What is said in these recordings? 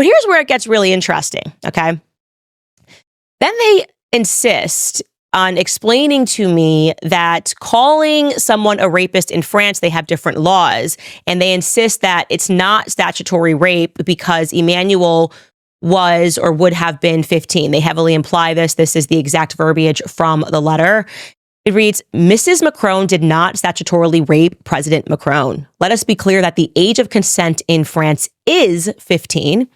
But here's where it gets really interesting, okay? Then they insist on explaining to me that calling someone a rapist in France, they have different laws, and they insist that it's not statutory rape because Emmanuel was or would have been 15. They heavily imply this. This is the exact verbiage from the letter. It reads, Mrs. Macron did not statutorily rape President Macron. Let us be clear that the age of consent in France is 15.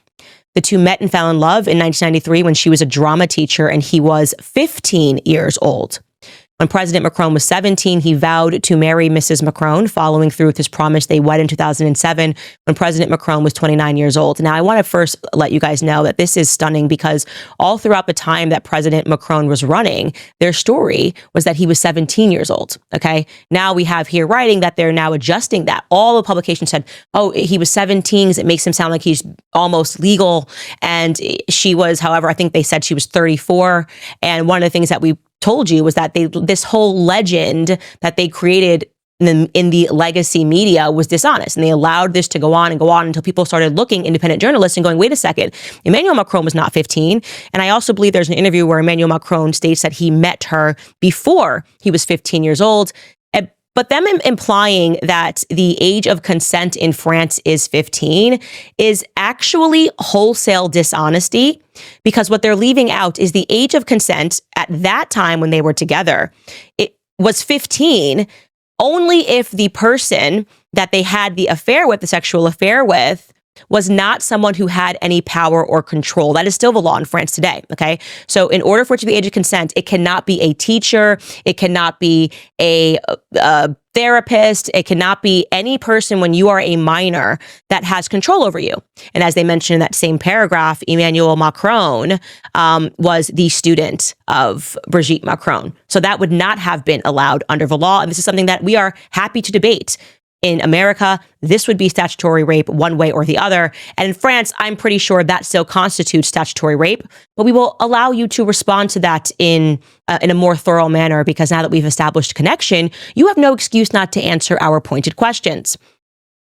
The two met and fell in love in 1993 when she was a drama teacher and he was 15 years old. When President Macron was 17, he vowed to marry Mrs. Macron, following through with his promise. They wed in 2007 when President Macron was 29 years old. Now, I want to first let you guys know that this is stunning because all throughout the time that President Macron was running, their story was that he was 17 years old, okay? Now we have here writing that they're now adjusting that. All the publications said, oh, he was 17, it makes him sound like he's almost legal. And she was, however, I think they said she was 34. And one of the things that we told you was that this whole legend that they created in the legacy media was dishonest, and they allowed this to go on and go on until people started looking, independent journalists, and going, wait a second, Emmanuel Macron was not 15. And I also believe there's an interview where Emmanuel Macron states that he met her before he was 15 years old. But them implying that the age of consent in France is 15 is actually wholesale dishonesty, because what they're leaving out is the age of consent at that time when they were together. It was 15 only if the person that they had the affair with, the sexual affair with, was not someone who had any power or control. That is still the law in France today, okay? So in order for it to be age of consent, it cannot be a teacher, it cannot be a therapist, it cannot be any person when you are a minor that has control over you. And as they mentioned in that same paragraph, Emmanuel Macron was the student of Brigitte Macron. So that would not have been allowed under the law. And this is something that we are happy to debate. In America, this would be statutory rape one way or the other. And in France, I'm pretty sure that still constitutes statutory rape. But we will allow you to respond to that in a more thorough manner, because now that we've established connection, you have no excuse not to answer our pointed questions.